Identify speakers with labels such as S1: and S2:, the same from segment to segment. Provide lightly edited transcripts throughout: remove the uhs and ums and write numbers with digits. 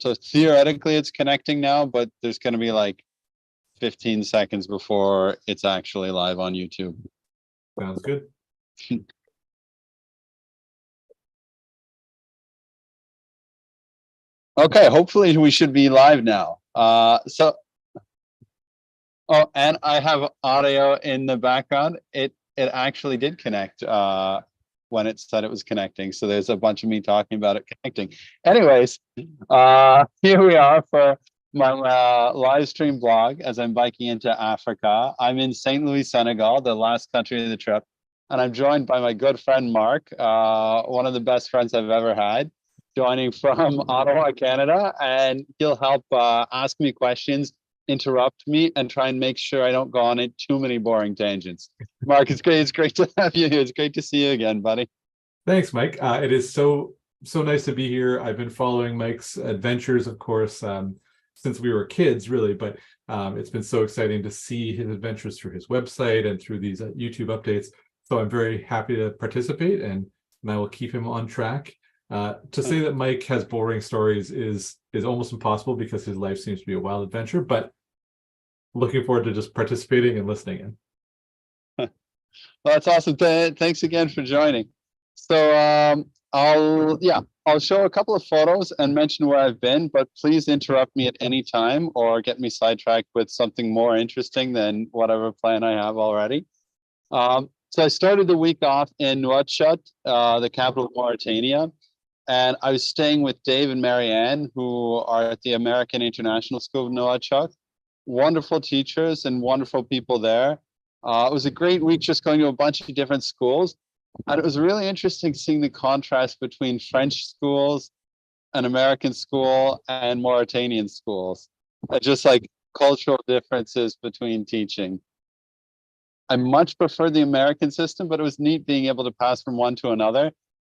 S1: So theoretically it's connecting now, but there's going to be like 15 seconds before it's actually live on YouTube.
S2: Sounds good.
S1: Okay, hopefully we should be live now. Oh, and I have audio in the background. It actually did connect when it said it was connecting. So there's a bunch of me talking about it connecting. Anyways, here we are for my live stream blog as I'm biking into Africa. I'm in St. Louis, Senegal, the last country of the trip. And I'm joined by my good friend, Mark, one of the best friends I've ever had, joining from Ottawa, Canada. And he'll help ask me questions, interrupt me, and try and make sure I don't go on it too many boring tangents. Mark, it's great. It's great to have you here. It's great to see you again, buddy.
S2: Thanks, Mike. It is so nice to be here. I've been following Mike's adventures, of course, since we were kids, really, but it's been so exciting to see his adventures through his website and through these YouTube updates. So I'm very happy to participate, and I will keep him on track. To say that Mike has boring stories is almost impossible because his life seems to be a wild adventure, but looking forward to just participating and listening in.
S1: Well, that's awesome. Thanks again for joining. So I'll show a couple of photos and mention where I've been, but please interrupt me at any time or get me sidetracked with something more interesting than whatever plan I have already. So I started the week off in Nouakchott, the capital of Mauritania, and I was staying with Dave and Marianne, who are at the American International School of Nouakchott. Wonderful teachers and wonderful people there. It was a great week just going to a bunch of different schools. And it was really interesting seeing the contrast between French schools, an American school, and Mauritanian schools. Just like cultural differences between teaching. I much prefer the American system, but it was neat being able to pass from one to another.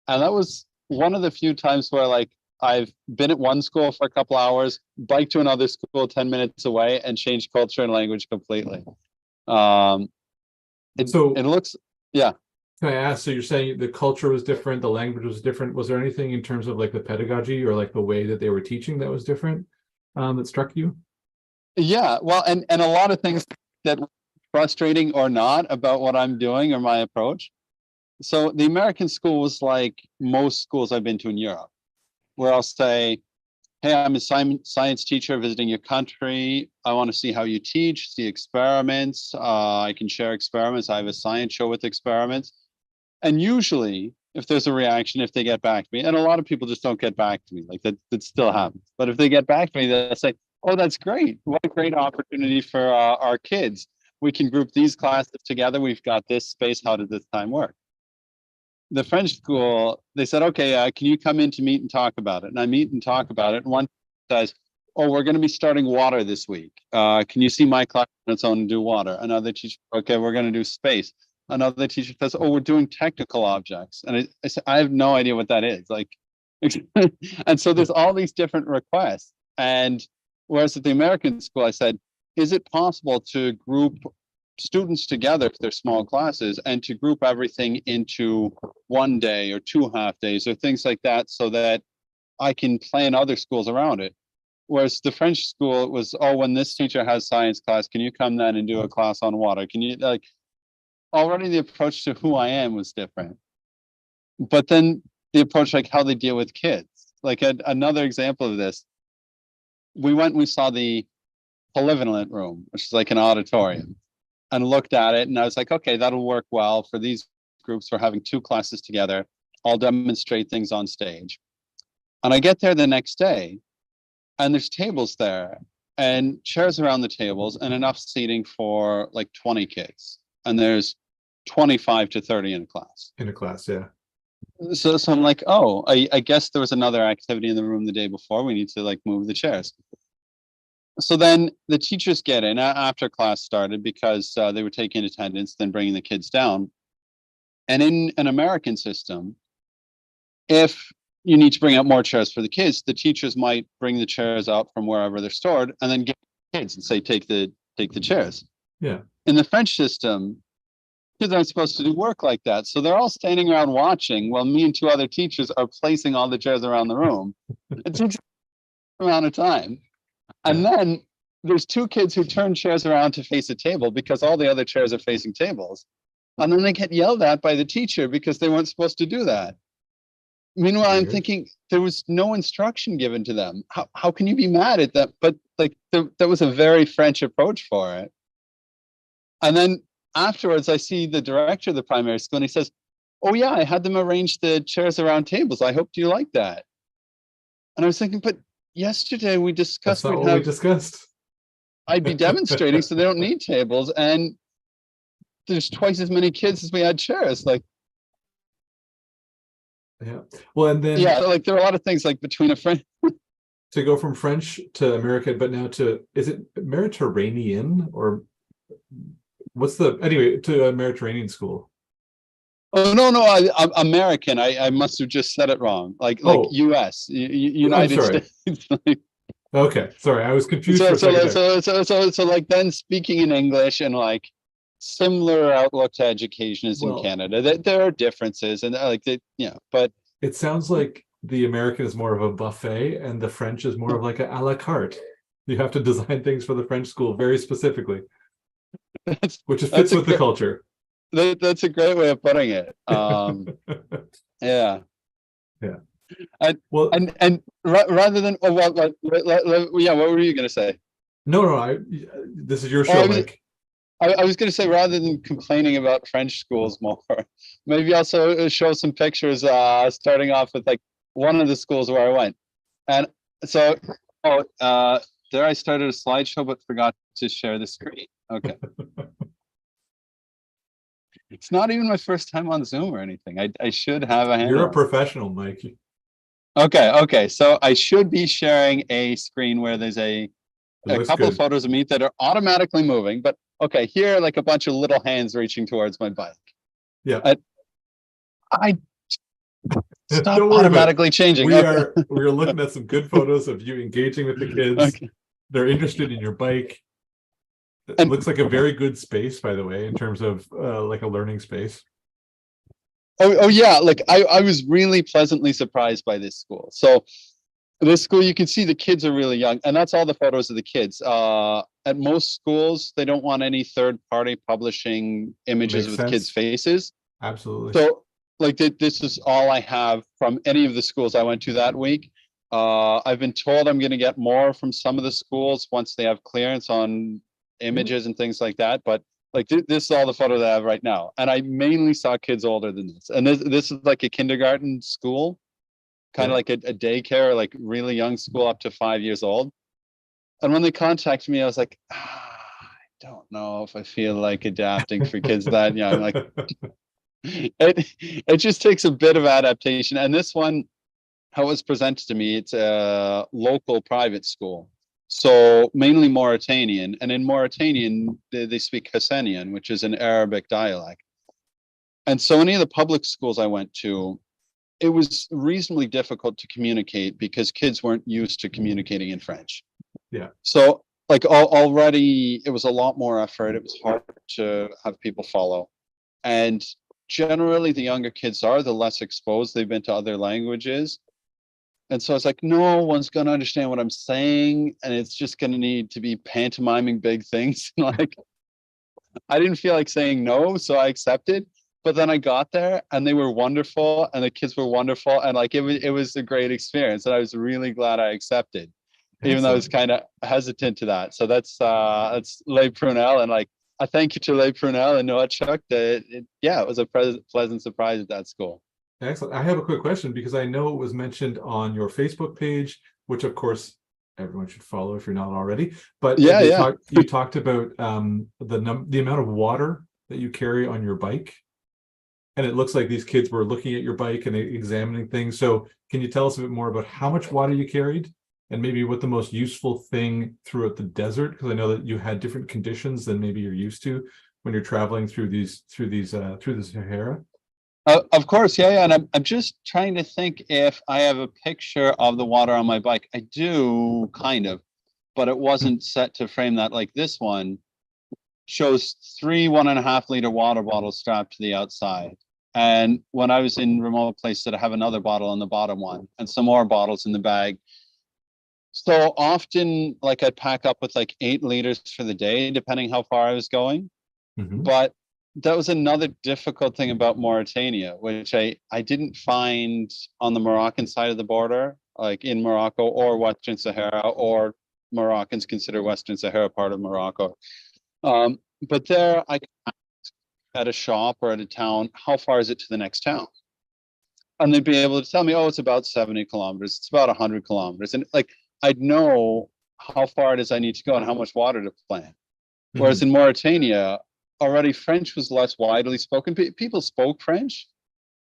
S1: And that was one of the few times where like I've been at one school for a couple hours, biked to another school 10 minutes away, and changed culture and language completely. It looks, yeah.
S2: Can I ask, so you're saying the culture was different, the language was different. Was there anything in terms of like the pedagogy or like the way that they were teaching that was different, that struck you?
S1: Yeah, well, and a lot of things that frustrating or not about what I'm doing or my approach. So the American school was like most schools I've been to in Europe, where I'll say, hey, I'm a science teacher visiting your country. I want to see how you teach, see experiments. I can share experiments. I have a science show with experiments. And usually, if there's a reaction, if they get back to me, and a lot of people just don't get back to me, like that still happens. But if they get back to me, they'll say, oh, that's great. What a great opportunity for our kids. We can group these classes together. We've got this space. How does this time work? The French school, they said, okay, can you come in to meet and talk about it? And I meet and talk about it. And one says, oh, we're going to be starting water this week. Can you see my class on its own and do water? Another teacher, okay, we're going to do space. Another teacher says, oh, we're doing technical objects. And I said, I have no idea what that is. Like, and so there's all these different requests. And whereas at the American school, I said, is it possible to group students together for their small classes and to group everything into one day or 2 half days or things like that so that I can plan other schools around it? Whereas the French school, it was, oh, when this teacher has science class, can you come then and do a class on water? Can you, like, already the approach to who I am was different. But then the approach, like how they deal with kids. Like another example of this, we saw the polyvalent room, which is like an auditorium, and looked at it. And I was like, okay, that'll work well for these groups. We're having 2 classes together. I'll demonstrate things on stage. And I get there the next day, and there's tables there and chairs around the tables and enough seating for like 20 kids. And there's 25 to 30 in a class.
S2: In a class, yeah.
S1: So I'm like, oh, I guess there was another activity in the room the day before. We need to like move the chairs. So then the teachers get in after class started because they were taking attendance, then bringing the kids down. And in an American system, if you need to bring out more chairs for the kids, the teachers might bring the chairs out from wherever they're stored and then get kids and say, take the chairs.
S2: Yeah.
S1: In the French system, kids aren't supposed to do work like that. So they're all standing around watching while me and 2 other teachers are placing all the chairs around the room. amount of time. And then there's two kids who turn chairs around to face a table because all the other chairs are facing tables. And then they get yelled at by the teacher because they weren't supposed to do that. Meanwhile, I'm
S2: Weird.
S1: thinking there was no instruction given to them. How can you be mad at that? But like that was a very French approach for it. And then afterwards, I see the director of the primary school and he says, "Oh yeah, I had them arrange the chairs around tables. I hope you like that." And I was thinking, but yesterday we
S2: That's
S1: discussed
S2: not
S1: we'd
S2: what we
S1: have,
S2: discussed.
S1: I'd be demonstrating so they don't need tables. And there's twice as many kids as we had chairs. Like,
S2: Yeah. Well, and then
S1: yeah, like there are a lot of things like between a friend.
S2: to go from French to American, but now to, is it Mediterranean or what's the, anyway, to a Mediterranean school?
S1: Oh no, I'm American. I must have just said it wrong. Like
S2: Oh,
S1: U.S.
S2: I'm
S1: United
S2: sorry.
S1: States.
S2: Okay, sorry, I was confused for
S1: so
S2: a
S1: so
S2: second
S1: like,
S2: there.
S1: so like then speaking in English and like similar outlook to education is in
S2: Well,
S1: Canada. There are differences and like but
S2: it sounds like the American is more of a buffet and the French is more of like a la carte. You have to design things for the French school very specifically,
S1: that's
S2: which
S1: that's
S2: fits
S1: a
S2: with the
S1: great
S2: culture.
S1: that's a great way of putting it. Yeah.
S2: Yeah.
S1: And
S2: Well,
S1: rather than yeah, what were you gonna say?
S2: no, this is your
S1: Oh,
S2: show, Mike.
S1: I was going to say, rather than complaining about French schools more, maybe also show some pictures, starting off with like one of the schools where I went. And so, there I started a slideshow, but forgot to share the screen. Okay. It's not even my first time on Zoom or anything. I should have a
S2: You're
S1: handle
S2: a professional, Mike.
S1: Okay. So I should be sharing a screen where there's
S2: It
S1: a
S2: looks
S1: couple of
S2: good.
S1: photos of me that are automatically moving, but okay, here are like a bunch of little hands reaching towards my bike.
S2: Yeah.
S1: I stop
S2: Don't worry about it.
S1: automatically changing.
S2: We
S1: Okay.
S2: are looking at some good photos of you engaging with the kids.
S1: Okay.
S2: They're interested in your bike. It
S1: And
S2: looks like a very good space, by the way, in terms of like a learning space.
S1: oh yeah, like I was really pleasantly surprised by this school. So this school, you can see the kids are really young, and that's all the photos of the kids. At most schools, they don't want any third party publishing images
S2: Makes
S1: with kids'
S2: sense.
S1: faces.
S2: Absolutely.
S1: So like this is all I have from any of the schools I went to that week. I've been told I'm going to get more from some of the schools once they have clearance on images and things like that. But like this is all the photos I have right now, and I mainly saw kids older than this. And this is like a kindergarten school, kind
S2: Yeah.
S1: of like a daycare, like really young school up to 5 years old. And when they contacted me, I was like, I don't know if I feel like adapting for kids that young. Like it just takes a bit of adaptation. And this one, how it was presented to me, it's a local private school. So mainly Mauritanian. And in Mauritanian, they speak Hassanian, which is an Arabic dialect. And so any of the public schools I went to, it was reasonably difficult to communicate because kids weren't used to communicating in French.
S2: Yeah.
S1: So like already it was a lot more effort. It was hard to have people follow. And generally the younger kids are, the less exposed they've been to other languages. And so it's like, no one's going to understand what I'm saying. And it's just going to need to be pantomiming big things. Like, I didn't feel like saying no. So I accepted. But then I got there and they were wonderful and the kids were wonderful. And like, it was a great experience. And I was really glad I accepted, even though I was
S2: Excellent.
S1: kind of hesitant to that. So that's Le Prunel. And like, a thank you to Le Prunel and Noah Chuck. It was a pleasant surprise at that school.
S2: Excellent. I have a quick question because I know it was mentioned on your Facebook page, which of course everyone should follow if you're not already. But
S1: Yeah.
S2: you talked about the amount of water that you carry on your bike. And it looks like these kids were looking at your bike and examining things. So can you tell us a bit more about how much water you carried and maybe what the most useful thing throughout the desert? Because I know that you had different conditions than maybe you're used to when you're traveling through the Sahara.
S1: Of course, yeah. And I'm just trying to think if I have a picture of the water on my bike. I do, kind of, but it wasn't set to frame that. Like this one shows 3 1.5 liter water bottles strapped to the outside. And when I was in remote places, I have another bottle on the bottom one and some more bottles in the bag. So often, like I'd pack up with like 8 liters for the day, depending how far I was going.
S2: Mhm.
S1: But that was another difficult thing about Mauritania, which I didn't find on the Moroccan side of the border, like in Morocco or Western Sahara, or Moroccans consider Western Sahara part of Morocco. But there, I at a shop or at a town, how far is it to the next town? And they'd be able to tell me, oh, it's about 70 kilometers, it's about 100 kilometers. And like, I'd know how far it is I need to go and how much water to plant. Whereas
S2: Mhm.
S1: in Mauritania, already French was less widely spoken. People spoke French,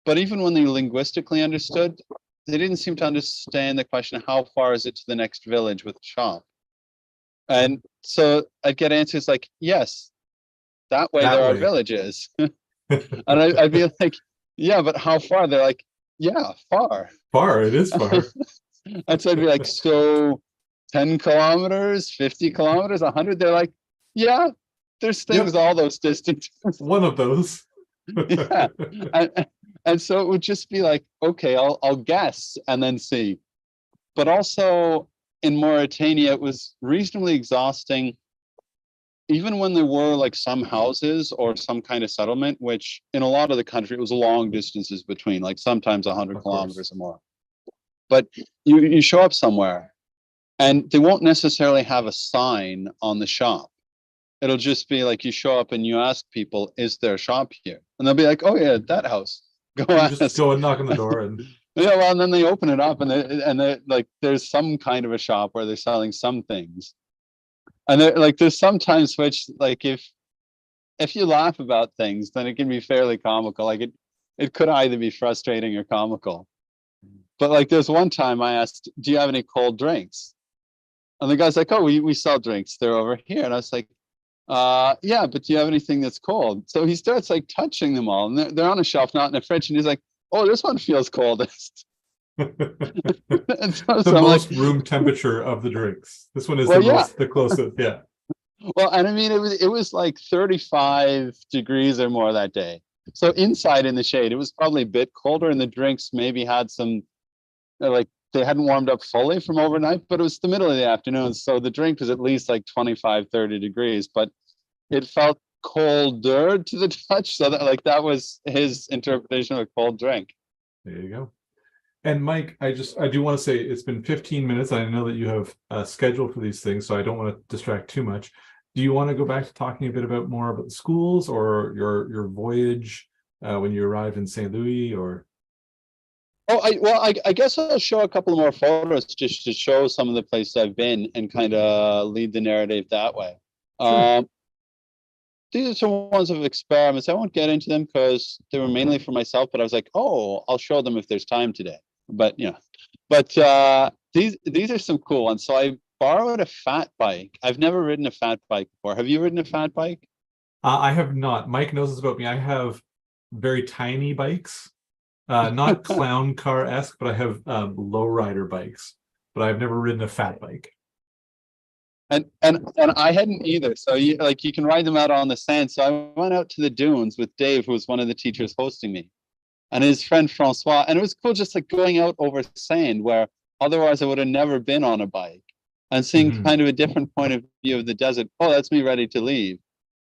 S1: but even when they linguistically understood, they didn't seem to understand the question, how far is it to the next village with a shop? And so I'd get answers like, yes, that way
S2: That
S1: there are
S2: way.
S1: villages. And I'd be like, yeah, but how far? They're like, yeah, far.
S2: Far, it is far.
S1: And so I'd be like, so 10 kilometers, 50 kilometers, 100? They're like, yeah, there's things
S2: Yep,
S1: all those distances.
S2: one of those.
S1: Yeah. And so it would just be like, okay, I'll guess and then see. But also in Mauritania, it was reasonably exhausting, even when there were like some houses or some kind of settlement, which in a lot of the country, it was long distances between, like sometimes 100
S2: Of course.
S1: kilometers or more. But you show up somewhere and they won't necessarily have a sign on the shop. It'll just be like you show up and you ask people, is there a shop here? And they'll be like, oh yeah, that house. Go
S2: You just
S1: ask.
S2: go and knock on the door and
S1: Yeah, well, and then they open it up and they like there's some kind of a shop where they're selling some things. And like there's sometimes which like if you laugh about things, then it can be fairly comical. Like it could either be frustrating or comical. But like there's one time I asked, do you have any cold drinks? And the guy's like, oh, we sell drinks. They're over here. And I was like, yeah, but do you have anything that's cold? So he starts like touching them all, and they're on a shelf, not in a fridge. And he's like, oh, this one feels coldest. And
S2: the
S1: so I'm like,
S2: most room temperature of the drinks. This one is
S1: well, yeah.
S2: the closest. Yeah.
S1: Well, and I mean, it was like 35 degrees or more that day. So inside in the shade, it was probably a bit colder, and the drinks maybe had some like they hadn't warmed up fully from overnight, but it was the middle of the afternoon. So the drink was at least like 25, 30 degrees, but it felt colder to the touch. So that like that was his interpretation of a cold drink.
S2: There you go. And Mike, I do want to say it's been 15 minutes. I know that you have a schedule for these things, so I don't want to distract too much. Do you want to go back to talking a bit about more about the schools or your voyage when you arrived in St. Louis or?
S1: Oh, I guess I'll show a couple more photos just to show some of the places I've been and kind of lead the narrative that way.
S2: Sure.
S1: Um, these are some ones of experiments. I won't get into them because they were mainly for myself, but I was like, oh, I'll show them if there's time today. But these are some cool ones. So I borrowed a fat bike. I've never ridden a fat bike before. Have you ridden a fat bike?
S2: I have not. Mike knows this about me. I have very tiny bikes, not clown car-esque, but I have lowrider bikes, but I've never ridden a fat bike.
S1: And I hadn't either. So you can ride them out on the sand. So I went out to the dunes with Dave, who was one of the teachers hosting me, and his friend Francois. And it was cool just like going out over sand where otherwise I would have never been on a bike and seeing
S2: Mhm.
S1: kind of a different point of view of the desert. Oh, that's me ready to leave.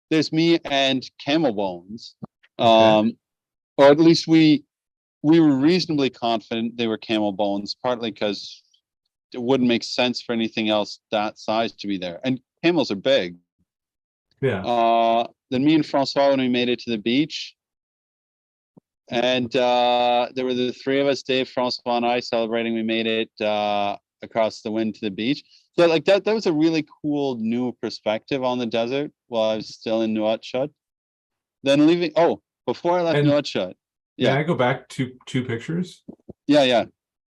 S1: There's me and camel bones.
S2: Okay.
S1: Or at least we were reasonably confident they were camel bones, partly because it wouldn't make sense for anything else that size to be there. And camels are big.
S2: Yeah.
S1: Then me and Francois, when we made it to the beach, and there were the three of us, Dave, Francois, and I, celebrating. We made it across the wind to the beach. So like that was a really cool new perspective on the desert while I was still in Nouakchott. Then leaving. Oh, before I left
S2: And
S1: Nouakchott.
S2: may
S1: Yeah,
S2: I go back to two pictures?
S1: yeah.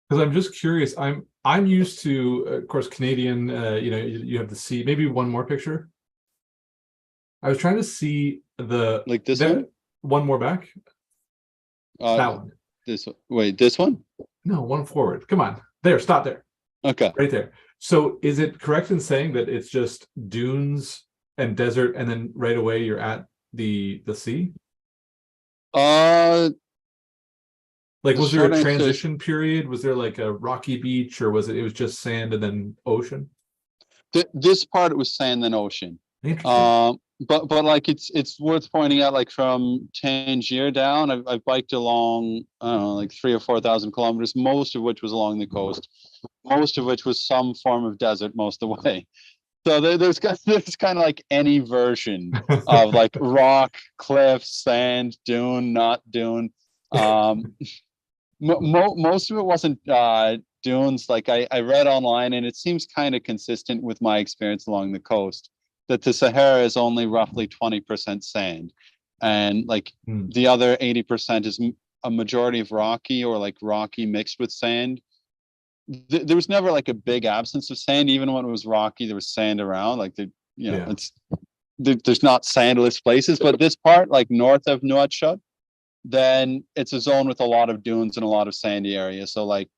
S2: Because I'm just curious. I'm used to, of course, Canadian. You have the sea. Maybe one more picture. I was trying to see
S1: Like this
S2: that
S1: one.
S2: one more back.
S1: Uh,
S2: That one.
S1: this one.
S2: No, one forward. Come on. There. Stop there.
S1: Okay.
S2: Right there. So is it correct in saying that it's just dunes and desert, and then right away you're at the sea?
S1: Uh,
S2: Like,
S1: The
S2: was there
S1: short
S2: a
S1: answer is
S2: transition period? Was there like a rocky beach, or was it was just sand and then ocean?
S1: this part it was sand and ocean.
S2: Interesting.
S1: But like it's worth pointing out, like from Tangier down, I've biked along, I don't know, like 3 or 4 thousand kilometers, most of which was along the coast, most of which was some form of desert most of the way. So there's kind of like any version of like rock, cliff, sand, dune, not dune. Um, most of it wasn't dunes. Like I read online, and it seems kind of consistent with my experience along the coast, that the Sahara is only roughly 20% sand, and like
S2: Hmm.
S1: the other 80% is a majority of rocky, or like rocky mixed with sand. There was never like a big absence of sand. Even when it was rocky, there was sand around. Like
S2: Yeah.
S1: it's there's not sandless places, but this part, like north of Nouakchott, then it's a zone with a lot of dunes and a lot of sandy areas. So like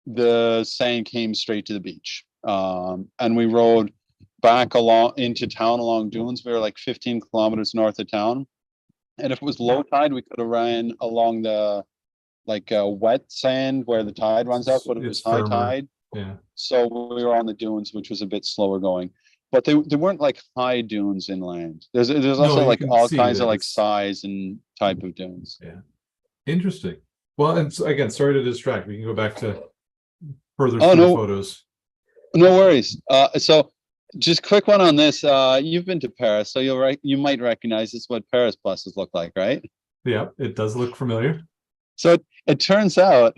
S1: the sand came straight to the beach. And we rode back along into town along dunes. We were like 15 kilometers north of town. And if it was low tide, we could have ran along the like wet sand where the tide runs out, but it
S2: It's
S1: was high
S2: firmer.
S1: tide.
S2: Yeah.
S1: So we were on the dunes, which was a bit slower going. But they weren't like high dunes inland. There's
S2: No,
S1: also
S2: you
S1: like
S2: can
S1: all
S2: see
S1: kinds of
S2: that
S1: like
S2: it's,
S1: size and type of dunes.
S2: yeah. Interesting. Well, and so, again, sorry to distract. We can go back to further
S1: Oh
S2: through the
S1: no,
S2: photos.
S1: no worries. So just quick one on this. You've been to Paris, so you might recognize this, what Paris buses look like, right?
S2: Yeah, it does look familiar.
S1: So it turns out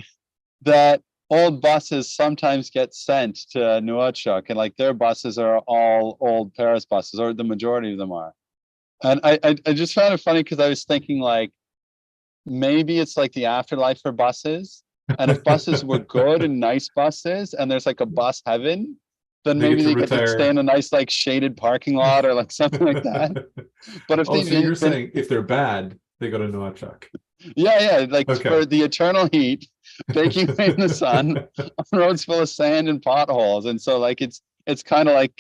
S1: that old buses sometimes get sent to Nouakchott, and like their buses are all old Paris buses, or the majority of them are. And I just found it funny because I was thinking like maybe it's like the afterlife for buses. And if buses were good and nice buses, and there's like a bus heaven, then
S2: They get
S1: maybe
S2: to
S1: they get to stay
S2: retire.
S1: in a nice like shaded parking lot or like something like that. But if
S2: Oh,
S1: they
S2: so you're
S1: didn't, then
S2: saying if they're bad, they go to Noachuk.
S1: yeah, like
S2: Okay.
S1: for the eternal heat, baking away in the sun on roads full of sand and potholes. And so like it's kind of like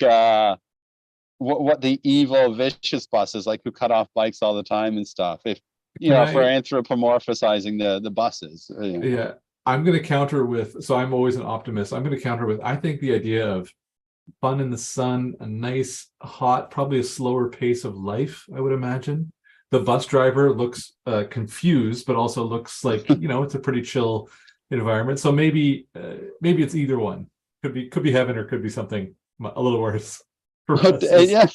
S1: what the evil vicious buses, like who cut off bikes all the time and stuff. If
S2: Can
S1: if we're
S2: I,
S1: anthropomorphizing the buses.
S2: yeah, I'm going to counter with, so I'm always an optimist. I'm going to counter with, I think the idea of fun in the sun, a nice, hot, probably a slower pace of life, I would imagine. The bus driver looks confused, but also looks like, it's a pretty chill environment. So maybe it's either one. Could be heaven, or could be something a little worse for buses.
S1: Yeah,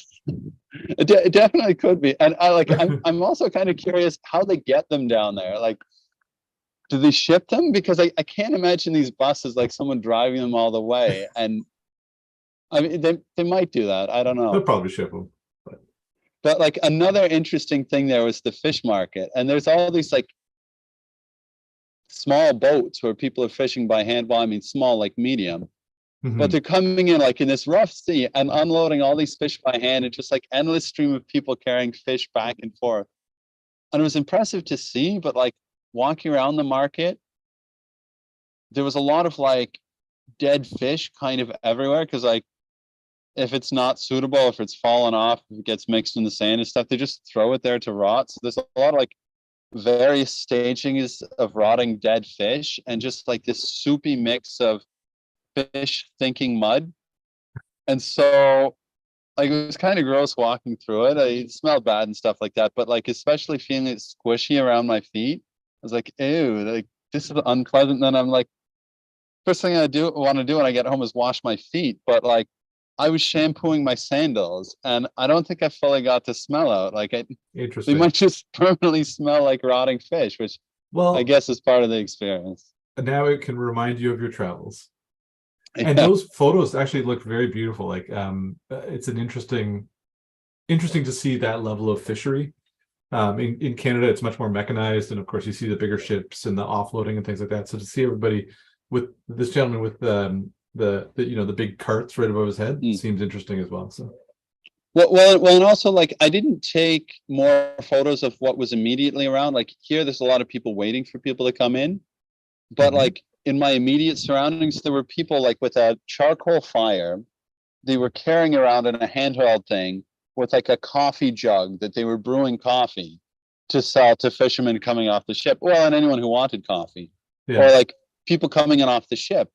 S1: it definitely could be. And I'm also kind of curious how they get them down there. Like, do they ship them? Because I can't imagine these buses, like someone driving them all the way. And I mean, they might do that. I don't
S2: They'll
S1: know.
S2: probably ship them. But
S1: But like another interesting thing there was the fish market. And there's all these like small boats where people are fishing by hand. Well, I mean, small, like medium. But
S2: mhm.
S1: they're coming in like in this rough sea and unloading all these fish by hand, and just like endless stream of people carrying fish back and forth. And it was impressive to see, but like walking around the market, there was a lot of like dead fish kind of everywhere, because like if it's not suitable, if it's fallen off, if it gets mixed in the sand and stuff, they just throw it there to rot. So there's a lot of like various stagings of rotting dead fish, and just like this soupy mix of fish thinking mud. And so like it was kind of gross walking through it. It smelled bad and stuff like that, but like especially feeling it squishy around my feet, I was like, ew, like this is unpleasant. And then I'm like, first thing I do want to do when I get home is wash my feet. But like I was shampooing my sandals, and I don't think I fully got the smell out. They
S2: Interesting.
S1: might just permanently smell like rotting fish, which I
S2: Well,
S1: guess is part of the experience.
S2: now it can remind you of your travels. And
S1: Yeah.
S2: those photos actually look very beautiful. Like it's an interesting to see that level of fishery. In Canada, it's much more mechanized, and of course, you see the bigger ships and the offloading and things like that. So to see everybody with this gentleman with the big carts right above his head
S1: Mm.
S2: seems interesting as well. So
S1: And also like I didn't take more photos of what was immediately around. Like here, there's a lot of people waiting for people to come in, but
S2: mhm.
S1: like in my immediate surroundings, there were people like with a charcoal fire. They were carrying around in a handheld thing with like a coffee jug that they were brewing coffee to sell to fishermen coming off the ship. Well, and anyone who wanted coffee. or
S2: Yeah.
S1: like people coming in off the ship,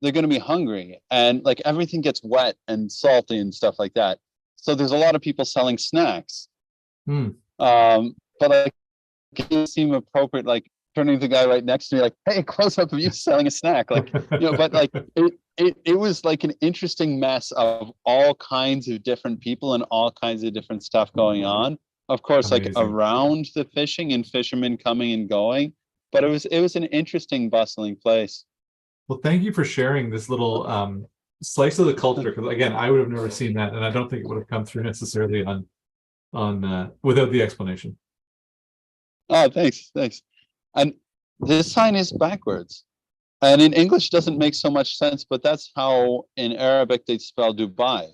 S1: they're going to be hungry, and like everything gets wet and salty and stuff like that. So there's a lot of people selling snacks.
S2: Hmm.
S1: But like it didn't seem appropriate, like turning to the guy right next to me, like, hey, close up of you selling a snack. Like, but like it was like an interesting mess of all kinds of different people and all kinds of different stuff going on. Of course, like
S2: Amazing.
S1: around the fishing and fishermen coming and going. But it was an interesting, bustling place.
S2: Well, thank you for sharing this little slice of the culture, because again, I would have never seen that, and I don't think it would have come through necessarily on without the explanation.
S1: Oh, thanks, thanks. And this sign is backwards. And in English doesn't make so much sense, but that's how in Arabic they spell Dubai.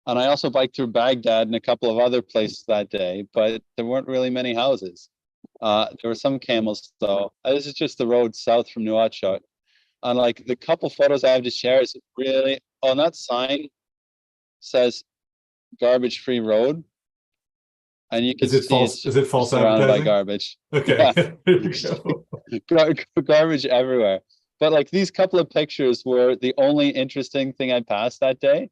S1: And I also biked through Baghdad and a couple of other places that day, but there weren't really many houses. There were some camels though. This is just the road south from Nouakchott. And like the couple photos I have to share is really on that sign says garbage free road. And you can
S2: Is it
S1: see
S2: false?
S1: it's
S2: Is it false
S1: surrounded by
S2: advertising?
S1: garbage.
S2: Okay,
S1: Yeah.
S2: there you go.
S1: Garbage everywhere. But like these couple of pictures were the only interesting thing I passed that day.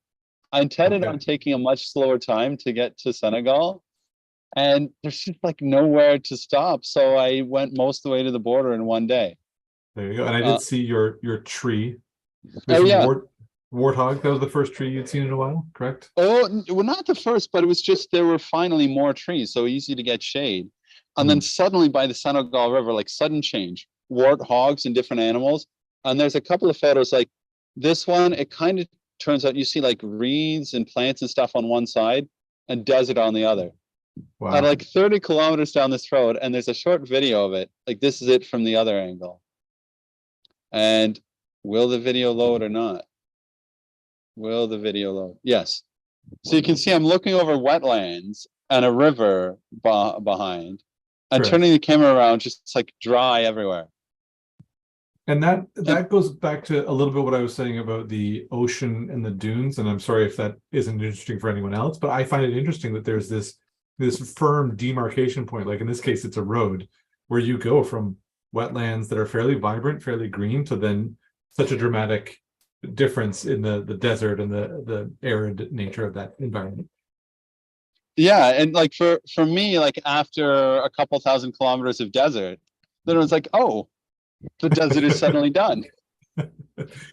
S1: I intended
S2: Okay,
S1: on taking a much slower time to get to Senegal, and there's just like nowhere to stop. So I went most of the way to the border in one day.
S2: there you go. And I
S1: Uh,
S2: did see your tree.
S1: oh
S2: There's some
S1: yeah.
S2: warthog. That was the first tree you'd seen in a while, correct?
S1: Well, not the first, but it was just there were finally more trees, so easy to get shade. And then
S2: Hmm.
S1: suddenly by the Senegal River, like sudden change, warthogs and different animals. And there's a couple of photos like this one, it kind of turns out you see like reeds and plants and stuff on one side and desert on the other. At
S2: Wow.
S1: like 30 kilometers down this road, and there's a short video of it. Like this is it from the other angle. And will the video load or not? Will the video load? Yes. So you can see I'm looking over wetlands and a river behind, and
S2: Correct.
S1: turning the camera around, just it's like dry everywhere.
S2: And that
S1: And
S2: that goes back to a little bit what I was saying about the ocean and the dunes. And I'm sorry if that isn't interesting for anyone else, but I find it interesting that there's this firm demarcation point. Like in this case, it's a road where you go from wetlands that are fairly vibrant, fairly green, to then such a dramatic difference in the desert and the arid nature of that environment.
S1: yeah, and like for me, like after a couple thousand kilometers of desert, then it was like, oh, the desert is suddenly done.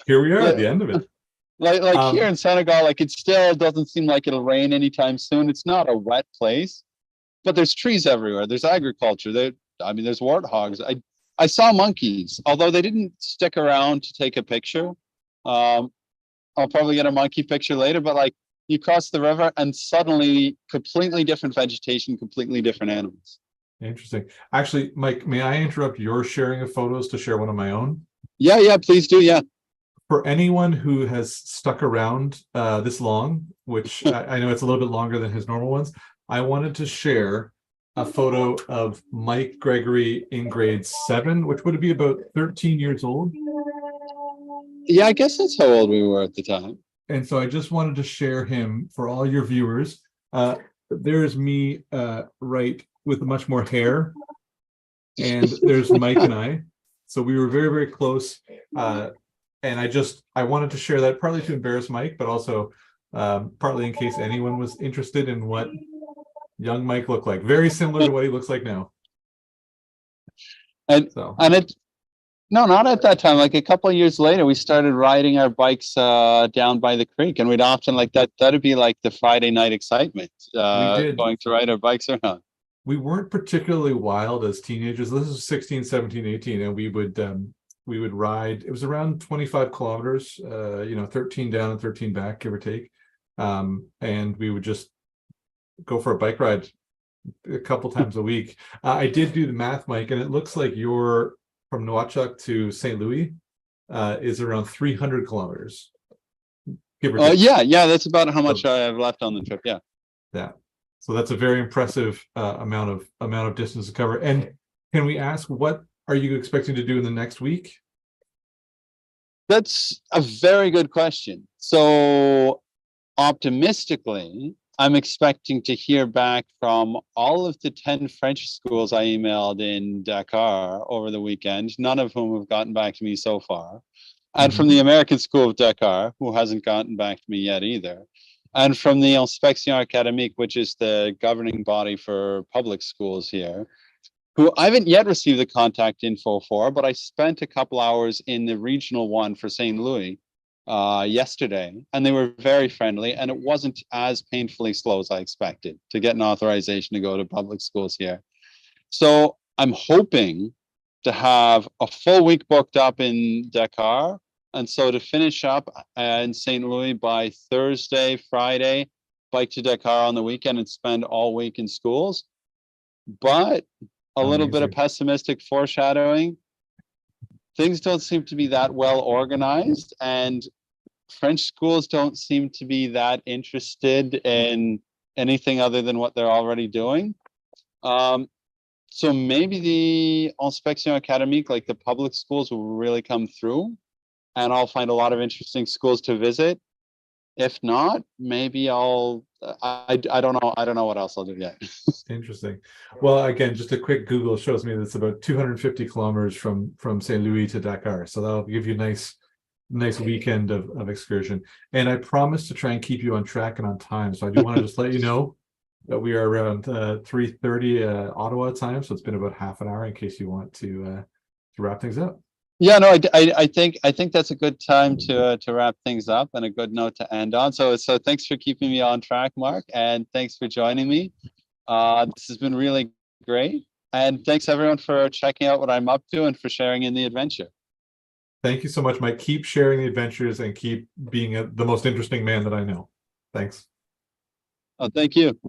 S2: Here we are at
S1: Like,
S2: the end of it.
S1: like here
S2: Um,
S1: in Senegal, like it still doesn't seem like it'll rain anytime soon. It's not a wet place, but there's trees everywhere. There's agriculture. I mean, there's warthogs. I saw monkeys, although they didn't stick around to take a picture. Um, I'll probably get a monkey picture later, but like you cross the river and suddenly completely different vegetation, completely different animals.
S2: Interesting. Actually, Mike, may I interrupt your sharing of photos to share one of my own?
S1: Yeah, yeah, please do. Yeah.
S2: For anyone who has stuck around this long, which I know it's a little bit longer than his normal ones, I wanted to share a photo of Mike Gregory in grade 7, which would be about 13 years old.
S1: Yeah, I guess that's how old we were at the time.
S2: And so I just wanted to share him for all your viewers. There's me right with much more hair, and there's Mike and I. So we were very, very close. And I wanted to share that partly to embarrass Mike, but also partly in case anyone was interested in what young Mike looked like. Very similar to what he looks like now.
S1: And
S2: So
S1: and it no, not at that time. Like a couple of years later, we started riding our bikes down by the creek, and we'd often like that. That'd be like the Friday night excitement,
S2: we did.
S1: going to ride our bikes around.
S2: We weren't particularly wild as teenagers. This is 16, 17, 18, and we would ride. It was around 25 kilometers, 13 down and 13 back, give or take. And we would just go for a bike ride a couple times a week. I did do the math, Mike, and it looks like you're from Nouakchott to St. Louis is around 300 kilometers, give or take.
S1: Yeah, yeah, that's about how much
S2: So,
S1: I have left on the trip. Yeah.
S2: yeah. So that's a very impressive amount of distance to cover. And can we ask, what are you expecting to do in the next week?
S1: That's a very good question. So optimistically, I'm expecting to hear back from all of the 10 French schools I emailed in Dakar over the weekend, none of whom have gotten back to me so far. And from the American School of Dakar, who hasn't gotten back to me yet either. And from the Inspection Académique, which is the governing body for public schools here, who I haven't yet received the contact info for, but I spent a couple hours in the regional one for St. Louis yesterday, and they were very friendly, and it wasn't as painfully slow as I expected to get an authorization to go to public schools here. So I'm hoping to have a full week booked up in Dakar, and so to finish up in St. Louis by Thursday, Friday, bike to Dakar on the weekend and spend all week in schools. But a little bit of pessimistic foreshadowing, things don't seem to be that well organized, and French schools don't seem to be that interested in anything other than what they're already doing. So maybe the Inspection Académique, like the public schools, will really come through, and I'll find a lot of interesting schools to visit. If not, maybe I don't know. I don't know what else I'll do yet.
S2: Interesting. Well, again, just a quick Google shows me that's about 250 kilometers from St. Louis to Dakar. So that'll give you a nice weekend of excursion. And I promise to try and keep you on track and on time. So I do want to just let you know that we are around 3:30 Ottawa time. So it's been about half an hour in case you want to wrap things up.
S1: Yeah, no, I think that's a good time to wrap things up and a good note to end on. So thanks for keeping me on track, Mark, and thanks for joining me. This has been really great, and thanks everyone for checking out what I'm up to and for sharing in the adventure.
S2: Thank you so much, Mike. Keep sharing the adventures and keep being the most interesting man that I know. Thanks.
S1: Oh, thank you.